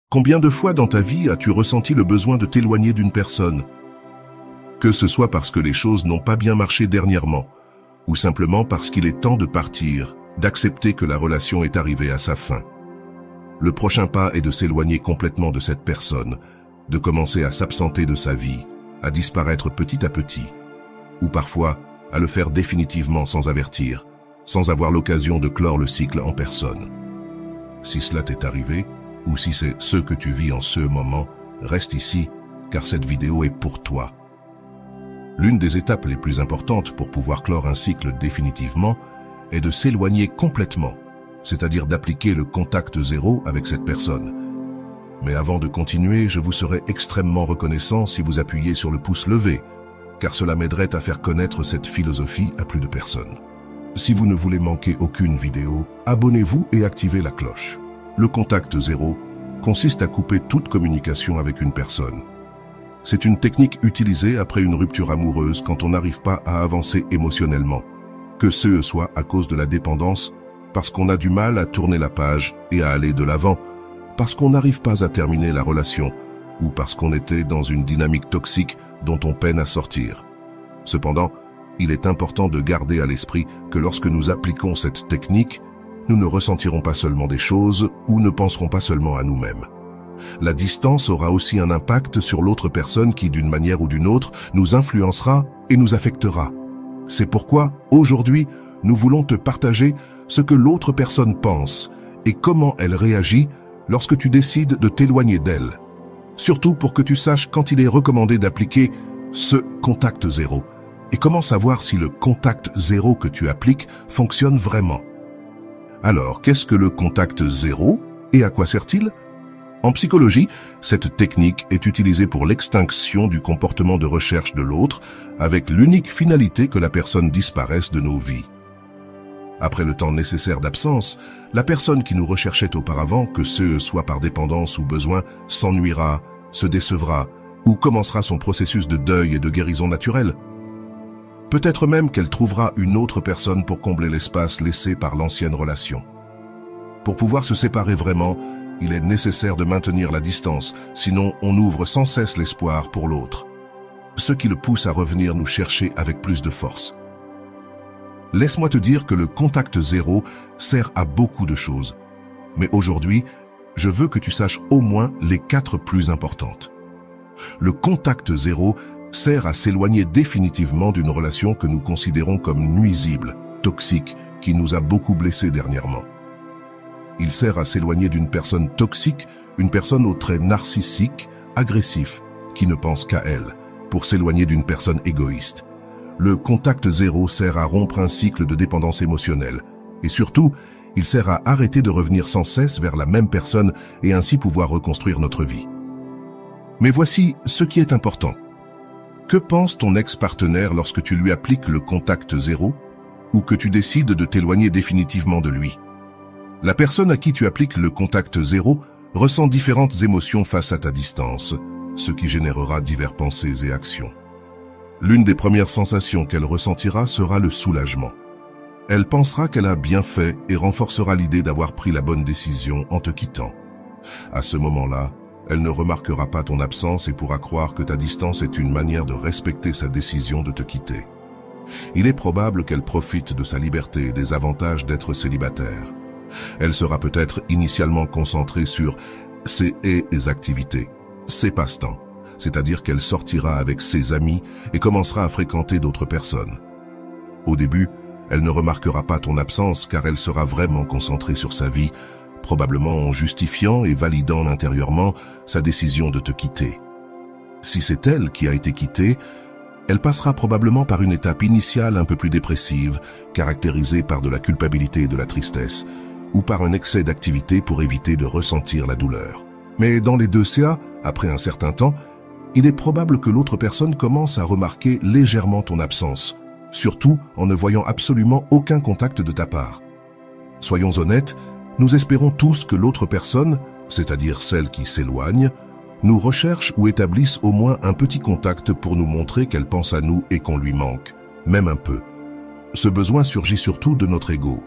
Combien de fois dans ta vie as-tu ressenti le besoin de t'éloigner d'une personne? Que ce soit parce que les choses n'ont pas bien marché dernièrement, ou simplement parce qu'il est temps de partir, d'accepter que la relation est arrivée à sa fin. Le prochain pas est de s'éloigner complètement de cette personne, de commencer à s'absenter de sa vie, à disparaître petit à petit, ou parfois à le faire définitivement sans avertir, sans avoir l'occasion de clore le cycle en personne. Si cela t'est arrivé, ou si c'est ce que tu vis en ce moment, reste ici, car cette vidéo est pour toi. L'une des étapes les plus importantes pour pouvoir clore un cycle définitivement est de s'éloigner complètement, c'est-à-dire d'appliquer le contact zéro avec cette personne. Mais avant de continuer, je vous serais extrêmement reconnaissant si vous appuyez sur le pouce levé, car cela m'aiderait à faire connaître cette philosophie à plus de personnes. Si vous ne voulez manquer aucune vidéo, abonnez-vous et activez la cloche. Le contact zéro consiste à couper toute communication avec une personne. C'est une technique utilisée après une rupture amoureuse quand on n'arrive pas à avancer émotionnellement, que ce soit à cause de la dépendance, parce qu'on a du mal à tourner la page et à aller de l'avant, parce qu'on n'arrive pas à terminer la relation, ou parce qu'on était dans une dynamique toxique dont on peine à sortir. Cependant, il est important de garder à l'esprit que lorsque nous appliquons cette technique, nous ne ressentirons pas seulement des choses ou ne penserons pas seulement à nous-mêmes. La distance aura aussi un impact sur l'autre personne qui, d'une manière ou d'une autre, nous influencera et nous affectera. C'est pourquoi, aujourd'hui, nous voulons te partager ce que l'autre personne pense et comment elle réagit lorsque tu décides de t'éloigner d'elle. Surtout pour que tu saches quand il est recommandé d'appliquer ce contact zéro et comment savoir si le contact zéro que tu appliques fonctionne vraiment. Alors, qu'est-ce que le contact zéro et à quoi sert-il? En psychologie, cette technique est utilisée pour l'extinction du comportement de recherche de l'autre avec l'unique finalité que la personne disparaisse de nos vies. Après le temps nécessaire d'absence, la personne qui nous recherchait auparavant, que ce soit par dépendance ou besoin, s'ennuiera, se décevra ou commencera son processus de deuil et de guérison naturelle. Peut-être même qu'elle trouvera une autre personne pour combler l'espace laissé par l'ancienne relation. Pour pouvoir se séparer vraiment, il est nécessaire de maintenir la distance, sinon on ouvre sans cesse l'espoir pour l'autre, ce qui le pousse à revenir nous chercher avec plus de force. Laisse-moi te dire que le contact zéro sert à beaucoup de choses, mais aujourd'hui, je veux que tu saches au moins les 4 plus importantes. Le contact zéro sert à s'éloigner définitivement d'une relation que nous considérons comme nuisible, toxique, qui nous a beaucoup blessés dernièrement. Il sert à s'éloigner d'une personne toxique, une personne aux traits narcissiques, agressifs, qui ne pense qu'à elle, pour s'éloigner d'une personne égoïste. Le contact zéro sert à rompre un cycle de dépendance émotionnelle. Et surtout, il sert à arrêter de revenir sans cesse vers la même personne et ainsi pouvoir reconstruire notre vie. Mais voici ce qui est important. Que pense ton ex-partenaire lorsque tu lui appliques le contact zéro ou que tu décides de t'éloigner définitivement de lui? La personne à qui tu appliques le contact zéro ressent différentes émotions face à ta distance, ce qui générera diverses pensées et actions. L'une des premières sensations qu'elle ressentira sera le soulagement. Elle pensera qu'elle a bien fait et renforcera l'idée d'avoir pris la bonne décision en te quittant. À ce moment-là, elle ne remarquera pas ton absence et pourra croire que ta distance est une manière de respecter sa décision de te quitter. Il est probable qu'elle profite de sa liberté et des avantages d'être célibataire. Elle sera peut-être initialement concentrée sur ses activités, ses passe-temps, c'est-à-dire qu'elle sortira avec ses amis et commencera à fréquenter d'autres personnes. Au début, elle ne remarquera pas ton absence car elle sera vraiment concentrée sur sa vie, probablement en justifiant et validant intérieurement sa décision de te quitter. Si c'est elle qui a été quittée, elle passera probablement par une étape initiale un peu plus dépressive, caractérisée par de la culpabilité et de la tristesse, ou par un excès d'activité pour éviter de ressentir la douleur. Mais dans les deux cas, après un certain temps, il est probable que l'autre personne commence à remarquer légèrement ton absence, surtout en ne voyant absolument aucun contact de ta part. Soyons honnêtes, nous espérons tous que l'autre personne, c'est-à-dire celle qui s'éloigne, nous recherche ou établisse au moins un petit contact pour nous montrer qu'elle pense à nous et qu'on lui manque, même un peu. Ce besoin surgit surtout de notre ego,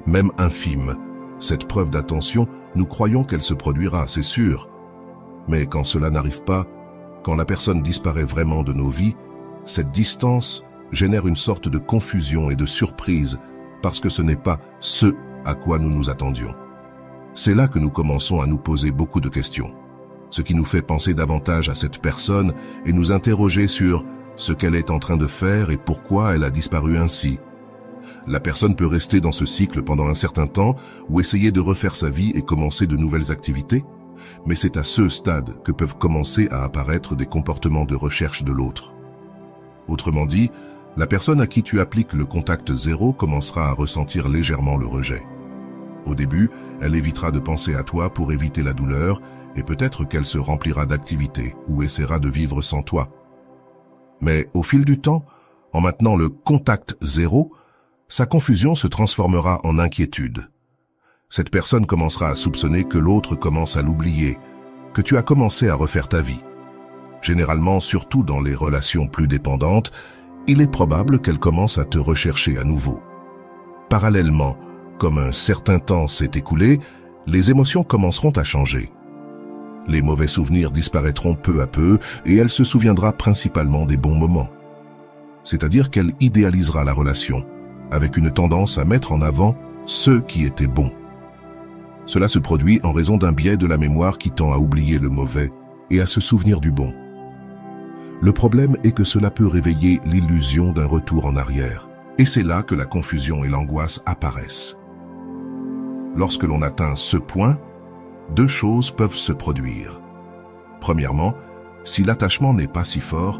même infime. Cette preuve d'attention, nous croyons qu'elle se produira, c'est sûr, Mais quand cela n'arrive pas, quand la personne disparaît vraiment de nos vies, cette distance génère une sorte de confusion et de surprise parce que ce n'est pas ce à quoi nous nous attendions. C'est là que nous commençons à nous poser beaucoup de questions, ce qui nous fait penser davantage à cette personne et nous interroger sur ce qu'elle est en train de faire et pourquoi elle a disparu ainsi. La personne peut rester dans ce cycle pendant un certain temps ou essayer de refaire sa vie et commencer de nouvelles activités, mais c'est à ce stade que peuvent commencer à apparaître des comportements de recherche de l'autre. Autrement dit, la personne à qui tu appliques le contact zéro commencera à ressentir légèrement le rejet. Au début, elle évitera de penser à toi pour éviter la douleur et peut-être qu'elle se remplira d'activités ou essaiera de vivre sans toi. Mais au fil du temps, en maintenant le contact zéro, sa confusion se transformera en inquiétude. Cette personne commencera à soupçonner que l'autre commence à l'oublier, que tu as commencé à refaire ta vie. Généralement, surtout dans les relations plus dépendantes, il est probable qu'elle commence à te rechercher à nouveau. Parallèlement, comme un certain temps s'est écoulé, les émotions commenceront à changer. Les mauvais souvenirs disparaîtront peu à peu et elle se souviendra principalement des bons moments. C'est-à-dire qu'elle idéalisera la relation, avec une tendance à mettre en avant ceux qui étaient bons. Cela se produit en raison d'un biais de la mémoire qui tend à oublier le mauvais et à se souvenir du bon. Le problème est que cela peut réveiller l'illusion d'un retour en arrière, et c'est là que la confusion et l'angoisse apparaissent. Lorsque l'on atteint ce point, deux choses peuvent se produire. Premièrement, si l'attachement n'est pas si fort,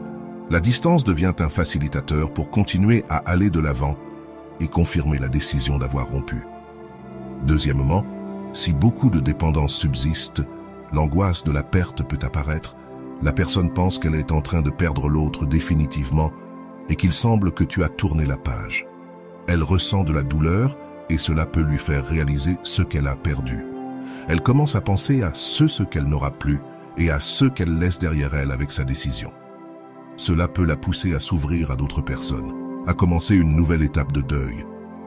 la distance devient un facilitateur pour continuer à aller de l'avant et confirmer la décision d'avoir rompu. Deuxièmement, si beaucoup de dépendance subsiste, l'angoisse de la perte peut apparaître, la personne pense qu'elle est en train de perdre l'autre définitivement et qu'il semble que tu as tourné la page. Elle ressent de la douleur et cela peut lui faire réaliser ce qu'elle a perdu. Elle commence à penser à ce qu'elle n'aura plus et à ce qu'elle laisse derrière elle avec sa décision. Cela peut la pousser à s'ouvrir à d'autres personnes, à commencer une nouvelle étape de deuil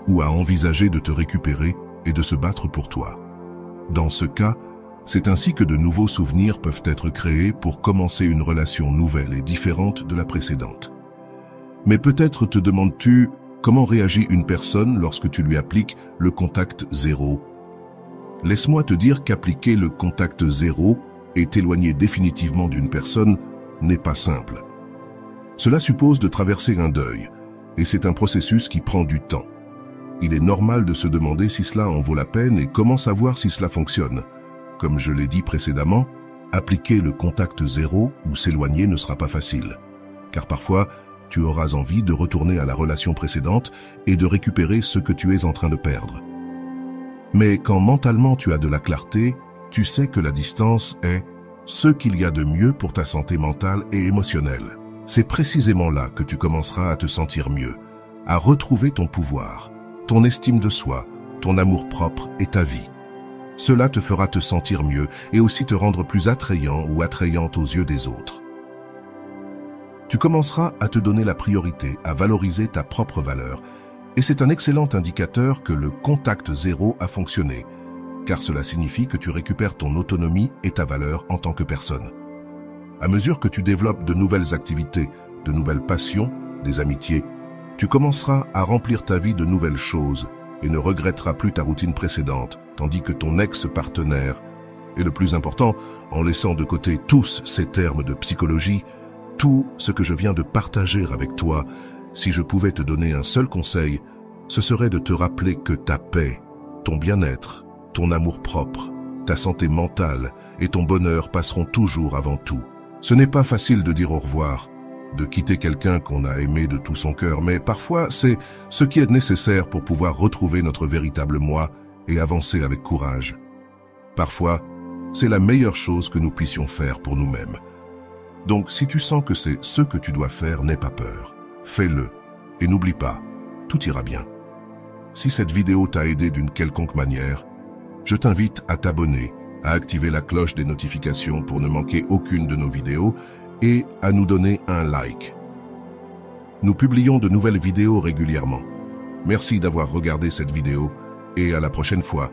ou à envisager de te récupérer et de se battre pour toi. Dans ce cas, c'est ainsi que de nouveaux souvenirs peuvent être créés pour commencer une relation nouvelle et différente de la précédente. Mais peut-être te demandes-tu comment réagit une personne lorsque tu lui appliques le contact zéro. Laisse-moi te dire qu'appliquer le contact zéro et t'éloigner définitivement d'une personne n'est pas simple. Cela suppose de traverser un deuil, et c'est un processus qui prend du temps. Il est normal de se demander si cela en vaut la peine et comment savoir si cela fonctionne. Comme je l'ai dit précédemment, appliquer le contact zéro ou s'éloigner ne sera pas facile, car parfois, tu auras envie de retourner à la relation précédente et de récupérer ce que tu es en train de perdre. Mais quand mentalement tu as de la clarté, tu sais que la distance est ce qu'il y a de mieux pour ta santé mentale et émotionnelle. C'est précisément là que tu commenceras à te sentir mieux, à retrouver ton pouvoir, ton estime de soi, ton amour-propre et ta vie. Cela te fera te sentir mieux et aussi te rendre plus attrayant ou attrayante aux yeux des autres. Tu commenceras à te donner la priorité, à valoriser ta propre valeur, et c'est un excellent indicateur que le contact zéro a fonctionné, car cela signifie que tu récupères ton autonomie et ta valeur en tant que personne. À mesure que tu développes de nouvelles activités, de nouvelles passions, des amitiés, tu commenceras à remplir ta vie de nouvelles choses et ne regretteras plus ta routine précédente, tandis que ton ex-partenaire, et le plus important, en laissant de côté tous ces termes de psychologie, tout ce que je viens de partager avec toi, si je pouvais te donner un seul conseil, ce serait de te rappeler que ta paix, ton bien-être, ton amour-propre, ta santé mentale et ton bonheur passeront toujours avant tout. Ce n'est pas facile de dire au revoir, de quitter quelqu'un qu'on a aimé de tout son cœur, mais parfois c'est ce qui est nécessaire pour pouvoir retrouver notre véritable moi et avancer avec courage. Parfois, c'est la meilleure chose que nous puissions faire pour nous-mêmes. Donc si tu sens que c'est ce que tu dois faire, n'aie pas peur. Fais-le et n'oublie pas, tout ira bien. Si cette vidéo t'a aidé d'une quelconque manière, je t'invite à t'abonner, à activer la cloche des notifications pour ne manquer aucune de nos vidéos et à nous donner un like. Nous publions de nouvelles vidéos régulièrement. Merci d'avoir regardé cette vidéo et à la prochaine fois.